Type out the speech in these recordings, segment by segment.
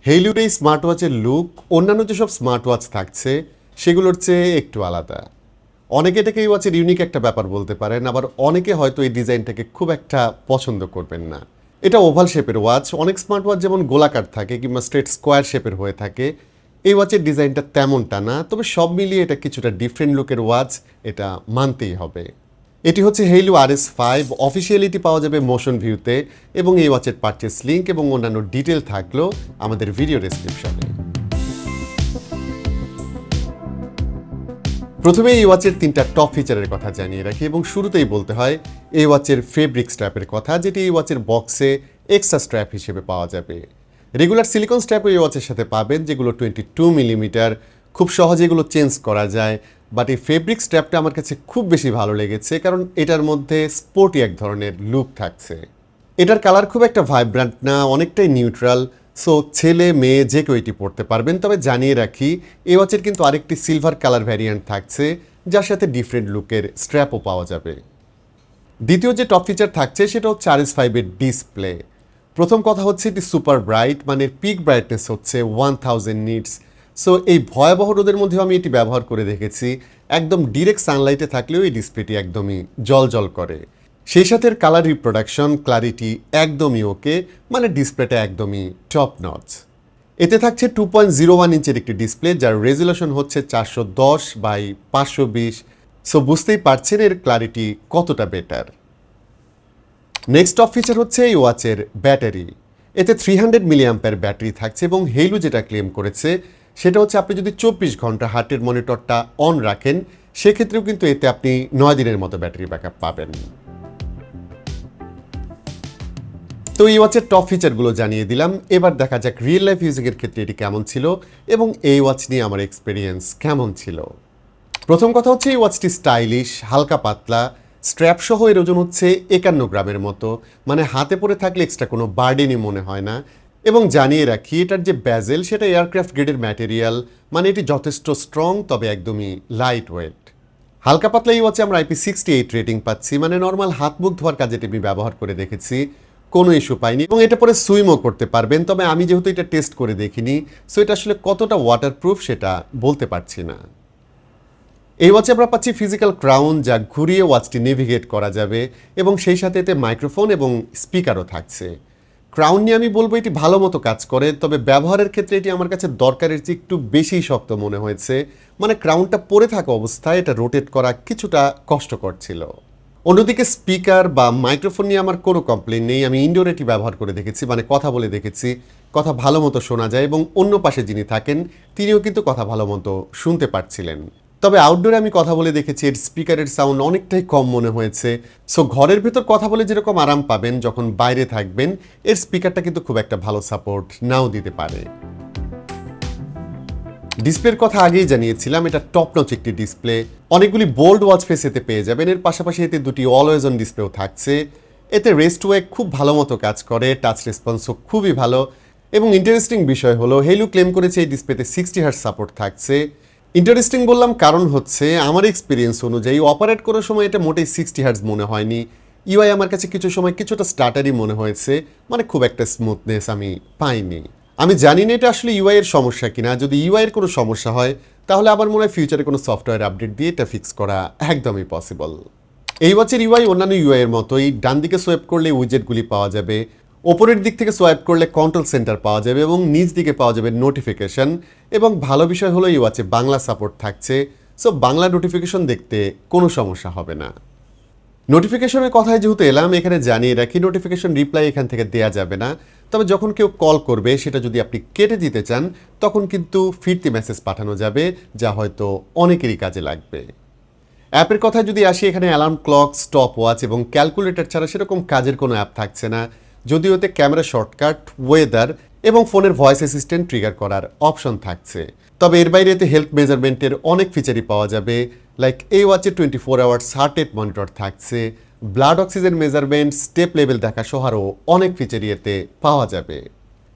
হেইলুর এই smart ওয়াচের look অন্যান্য যেসব স্মার্ট ওয়াচ থাকছে সেগুলোর চেয়ে একটু আলাদা। অনেকে এটাকে এই ওয়াচের ইউনিক একটা ব্যাপার বলতে পারেন, আবার অনেকে হয়তো এই ডিজাইনটাকে খুব একটা পছন্দ করবেন না। এটা ওভাল শেপের ওয়াচ। অনেক স্মার্ট ওয়াচ যেমন গোলাকার থাকে কিংবা স্ট্রেট স্কোয়ার শেপের হয়ে থাকে, এই ওয়াচের ডিজাইনটা তেমনটা না। তবে সব মিলিয়ে এটা কিছুটা ডিফারেন্ট লুকের ওয়াচ, এটা মানতেই হবে। এটি হচ্ছে হেইলু RS5। অফিসিয়ালিটি পাওয়া যাবে মোশন ভিউতে, এবং এই ওয়াচের পারচেস লিঙ্ক এবং অন্যান্য ডিটেল থাকলো আমাদের ভিডিও ডেসক্রিপশনে। প্রথমে এই ওয়াচের 3টা টপ ফিচারের কথা জানিয়ে রাখি, এবং শুরুতেই বলতে হয় এই ওয়াচের ফেব্রিক স্ট্র্যাপের কথা, যেটি এই ওয়াচের বক্সে এক্সট্রা স্ট্র্যাপ হিসেবে পাওয়া যাবে। রেগুলার সিলিকন স্ট্র্যাপ এই ওয়াচের সাথে পাবেন, যেগুলো 22 মিলিমিটার, খুব সহজে এগুলো চেঞ্জ করা যায়। বাট এই ফেব্রিক স্ট্র্যাপটা আমার কাছে খুব বেশি ভালো লেগেছে, কারণ এটার মধ্যে স্পোর্টি এক ধরনের লুক থাকছে। এটার কালার খুব একটা ভাইব্রান্ট না, অনেকটাই নিউট্রাল। সো ছেলে মেয়ে যে কেউ এটি পড়তে পারবেন। তবে জানিয়ে রাখি এই ওয়াচের কিন্তু আরেকটি সিলভার কালার ভ্যারিয়েন্ট থাকছে, যার সাথে ডিফারেন্ট লুকের স্ট্র্যাপও পাওয়া যাবে। দ্বিতীয় যে টপ ফিচার থাকছে সেটা হচ্ছে RS5 এর ডিসপ্লে। প্রথম কথা হচ্ছে এটি সুপার ব্রাইট, মানে পিক ব্রাইটনেস হচ্ছে 1000 নিটস। সো এই ভয়াবহ রোদের মধ্যেও আমি এটি ব্যবহার করে দেখেছি, একদম ডিরেক্ট সানলাইটে থাকলেও এই ডিসপ্লেটি একদমই জল করে। সেই সাথে কালার রিপ্রোডাকশন ক্লারিটি একদমই ওকে, মানে ডিসপ্লেটা একদমই টপ নচ। এতে থাকছে 2.01 ইঞ্চের একটি ডিসপ্লে, যার রেজুলেশন হচ্ছে 410x520। সো বুঝতেই পারছেন এর ক্লারিটি কতটা বেটার। নেক্সট টপ ফিচার হচ্ছে এই ওয়াচের ব্যাটারি। এতে 300 মিলিঅ্যাম্পের ব্যাটারি থাকছে, এবং হেইলু যেটা ক্লেম করেছে সেটা হচ্ছে আপনি যদি 24 ঘন্টা হার্টের মনিটরটা অন রাখেন, সেক্ষেত্রেও কিন্তু এতে আপনি 9 দিনের মতো ব্যাটারি ব্যাকআপ পাবেন। তো এই ওয়াচের টপ ফিচারগুলো জানিয়ে দিলাম। এবার দেখা যাক রিয়েল লাইফ ইউজিংয়ের ক্ষেত্রে এটি কেমন ছিল, এবং এই ওয়াচ নিয়ে আমার এক্সপিরিয়েন্স কেমন ছিল। প্রথম কথা হচ্ছে এই ওয়াচটি স্টাইলিশ, হালকা পাতলা। স্ট্র্যাপ সহ এর ওজন হচ্ছে 51 গ্রামের মতো, মানে হাতে পরে থাকলে এক্সট্রা কোনো বার্ডেনই মনে হয় না। এবং জানিয়ে রাখি এটার যে ব্যাজেল সেটা এয়ারক্রাফট গ্রেডের ম্যাটেরিয়াল, মানে এটি যথেষ্ট স্ট্রং, তবে একদমই লাইট ওয়েট। হালকা পাতলা এই ওয়াচে আমরা IP68 রেটিং পাচ্ছি, মানে নর্মাল হাত মুখ ধোয়ার কাজে এটি আমি ব্যবহার করে দেখেছি, কোনো ইস্যু পাইনি। এবং এটা পরে সুইমও করতে পারবেন। তবে আমি যেহেতু এটা টেস্ট করে দেখিনি, সো এটা আসলে কতটা ওয়াটারপ্রুফ সেটা বলতে পারছি না। এই ওয়াচে আমরা পাচ্ছি ফিজিক্যাল ক্রাউন, যা ঘুরিয়ে ওয়াচটি নেভিগেট করা যাবে, এবং সেই সাথে এতে মাইক্রোফোন এবং স্পিকারও থাকছে। ক্রাউন নিয়ে আমি বলবো এটি ভালো মতো কাজ করে, তবে ব্যবহারের ক্ষেত্রে এটি আমার কাছে দরকারের চেয়ে একটু বেশিই শক্ত মনে হয়েছে। মানে ক্রাউনটা পরে থাকা অবস্থায় এটা রোটেট করা কিছুটা কষ্টকর ছিল। অন্যদিকে স্পিকার বা মাইক্রোফোন নিয়ে আমার কোনো কমপ্লেন নেই। আমি ইনডোর এটি ব্যবহার করে দেখেছি, মানে কথা বলে দেখেছি, কথা ভালো মতো শোনা যায়, এবং অন্য পাশে যিনি থাকেন তিনিও কিন্তু কথা ভালো মতো শুনতে পারছিলেন। তবে আউটডোরে আমি কথা বলে দেখেছি, এর স্পিকারের সাউন্ড অনেকটাই কম মনে হয়েছে। সো ঘরের ভেতর কথা বলে যেরকম আরাম পাবেন, যখন বাইরে থাকবেন এর স্পিকারটা কিন্তু খুব একটা ভালো সাপোর্ট নাও দিতে পারে। ডিসপ্লের কথা আগেই জানিয়েছিলাম, এটা টপ নচ একটি ডিসপ্লে। অনেকগুলি বোল্ড ওয়াচ ফেস এতে পেয়ে যাবেন। এর পাশাপাশি এতে দুটি অলওয়েজ অন ডিসপ্লেও থাকছে। এতে রেস্ট ওয়েক খুব ভালো মতো কাজ করে, টাচ রেসপন্সও খুবই ভালো। এবং ইন্টারেস্টিং বিষয় হলো হেইলু ক্লেম করেছে এই ডিসপ্লেতে 60 হার্টজ সাপোর্ট থাকছে। ইন্টারেস্টিং বললাম কারণ হচ্ছে আমার এক্সপিরিয়েন্স অনুযায়ী অপারেট করার সময় এটা মোটেই 60 হার্টজ মনে হয়নি। ইউআই আমার কাছে কিছু সময় কিছুটা স্টার্টারই মনে হয়েছে, মানে খুব একটা স্মুথনেস আমি পাইনি। আমি জানি না এটা আসলে ইউআই এর সমস্যা কিনা। যদি ইউআই এর কোনো সমস্যা হয় তাহলে আবার মনে হয় ফিউচারে কোনো সফটওয়্যার আপডেট দিয়ে এটা ফিক্স করা একদমই পসিবল। এই ওয়াচের ইউআই অন্যান্য ইউআই এর মতোই, ডান দিকে সোয়াইপ করলে উইজেটগুলি পাওয়া যাবে, ওপরের দিক থেকে সোয়াইপ করলে কন্ট্রোল সেন্টার পাওয়া যাবে, এবং নিচ দিকে পাওয়া যাবে নোটিফিকেশন। এবং ভালো বিষয় হলো এই ওয়াচে বাংলা সাপোর্ট থাকছে। সো বাংলা নোটিফিকেশন দেখতে কোনো সমস্যা হবে না। নোটিফিকেশনের কথায় যেহেতু এলাম, এখানে জানিয়ে রাখি নোটিফিকেশন রিপ্লাই এখান থেকে দেয়া যাবে না। তবে যখন কেউ কল করবে সেটা যদি আপনি কেটে দিতে চান, তখন কিন্তু ফিরতি মেসেজ পাঠানো যাবে, যা হয়তো অনেকেরই কাজে লাগবে। অ্যাপের কথায় যদি আসি, এখানে অ্যালার্ম ক্লক, স্টপ ওয়াচ এবং ক্যালকুলেটর ছাড়া সেরকম কাজের কোনো অ্যাপ থাকছে না। যদিও এতে ক্যামেরা শর্টকাট, ওয়েদার এবং ফোনের ভয়েস অ্যাসিস্ট্যান্ট ট্রিগার করার অপশন থাকছে। তবে এর বাইরে এতে হেলথ মেজারমেন্টের অনেক ফিচারই পাওয়া যাবে। লাইক এই ওয়াচে 24 আওয়ার্স হার্ট রেট মনিটর থাকছে, blood oxygen measurement, step level দেখা সহ আরও অনেক ফিচারই এতে পাওয়া যাবে।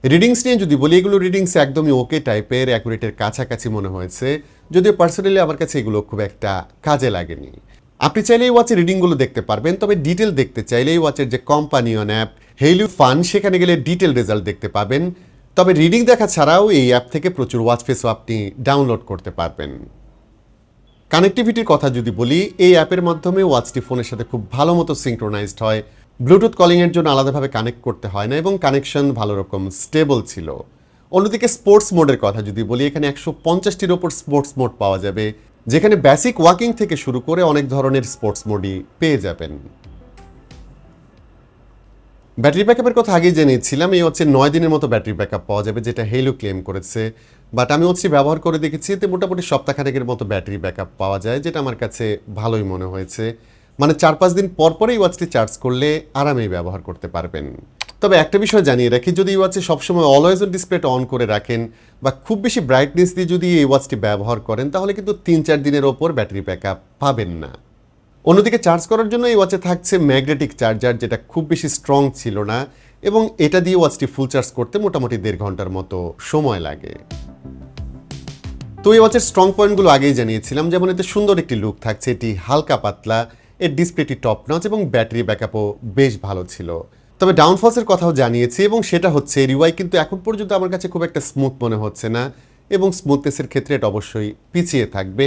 রিডিংস নিয়ে যদি বলি, এগুলো রিডিংস একদমই ওকে টাইপের, অ্যাকুরেটের কাছাকাছি মনে হয়েছে। যদিও পার্সোনালি আমার কাছে এগুলো খুব একটা কাজে লাগেনি। আপনি চাইলে এই ওয়াচের রিডিংগুলো দেখতে পারবেন, তবে ডিটেল দেখতে চাইলে এই ওয়াচের যে company on app Haylou fun, সেখানে গেলে ডিটেল রেজাল্ট দেখতে পাবেন। তবে রিডিং দেখা ছাড়াও এই অ্যাপ থেকে প্রচুর ওয়াচ ফেসও আপনি ডাউনলোড করতে পারবেন। কানেক্টিভিটির কথা যদি বলি, এই অ্যাপের মাধ্যমে ওয়াচটি ফোনের সাথে খুব ভালো মতো সিঙ্ক্রোনাইজড হয়, ব্লুটুথ কলিংয়ের জন্য আলাদাভাবে কানেক্ট করতে হয় না এবং কানেকশন ভালো রকম স্টেবল ছিল। অন্যদিকে স্পোর্টস মোডের কথা যদি বলি, এখানে 150টির ওপর স্পোর্টস মোড পাওয়া যাবে, যেখানে বেসিক ওয়াকিং থেকে শুরু করে অনেক ধরনের স্পোর্টস মোডই পেয়ে যাবেন। ব্যাটারি ব্যাকআপের কথা আগেই জেনেছিলাম, এই হচ্ছে 9 দিনের মতো ব্যাটারি ব্যাকআপ পাওয়া যাবে, যেটা হেলো ক্লেম করেছে। বাট আমি হচ্ছে ব্যবহার করে দেখেছি, এতে মোটামুটি সপ্তাহখানেকের মতো ব্যাটারি ব্যাকআপ পাওয়া যায়, যেটা আমার কাছে ভালোই মনে হয়েছে। মানে 4-5 দিন পর পরেই ওয়াচটি চার্জ করলে আরামেই ব্যবহার করতে পারবেন। তবে একটা বিষয় জানিয়ে রাখি, যদি এই ওয়াচে সবসময় অলওয়েজ অন ডিসপ্লেটা অন করে রাখেন বা খুব বেশি ব্রাইটনেস দিয়ে যদি এই ওয়াচটি ব্যবহার করেন, তাহলে কিন্তু 3-4 দিনের ওপর ব্যাটারি ব্যাকআপ পাবেন না। অন্যদিকে চার্জ করার জন্য এই ওয়াচে থাকছে ম্যাগনেটিক চার্জার, যেটা খুব বেশি স্ট্রং ছিল না এবং এটা দিয়ে ওয়াচটি ফুল চার্জ করতে মোটামুটি 1.5 ঘন্টার মতো সময় লাগে। তো এই ওয়াচের স্ট্রং পয়েন্টগুলো আগেই জানিয়েছিলাম, যেমন এতে সুন্দর একটি লুক থাকছে, এটি হালকা পাতলা, এর ডিসপ্লেটি টপ নচ এবং ব্যাটারি ব্যাকআপও বেশ ভালো ছিল। তবে ডাউনফলসের কথাও জানিয়েছি এবং সেটা হচ্ছে এর ইউআই কিন্তু এখন পর্যন্ত আমার কাছে খুব একটা স্মুথ মনে হচ্ছে না এবং স্মুথনেসের ক্ষেত্রে এটা অবশ্যই পিছিয়ে থাকবে।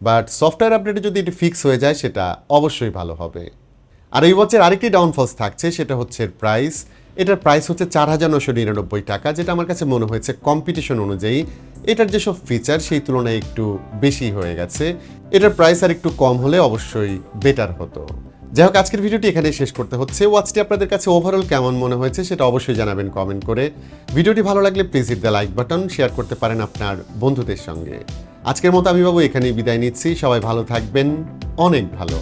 বাট সফটওয়্যার আপডেটে যদি এটি ফিক্স হয়ে যায় সেটা অবশ্যই ভালো হবে। আর এই ওয়াচের আরেকটি ডাউনফলস থাকছে, সেটা হচ্ছে এর প্রাইস। এটার প্রাইস হচ্ছে 4,999 টাকা, যেটা আমার কাছে মনে হয়েছে কম্পিটিশন অনুযায়ী এটার যেসব ফিচার সেই তুলনায় একটু বেশি হয়ে গেছে। এটার প্রাইস আর একটু কম হলে অবশ্যই বেটার হতো। যাই হোক, আজকের ভিডিওটি এখানেই শেষ করতে হচ্ছে। ওয়াচটি আপনাদের কাছে ওভারঅল কেমন মনে হয়েছে সেটা অবশ্যই জানাবেন কমেন্ট করে। ভিডিওটি ভালো লাগলে please hit the like button, share করতে পারেন আপনার বন্ধুদের সঙ্গে। আজকের মতো আমি বাবু এখানেই বিদায় নিচ্ছি। সবাই ভালো থাকবেন, অনেক ভালো।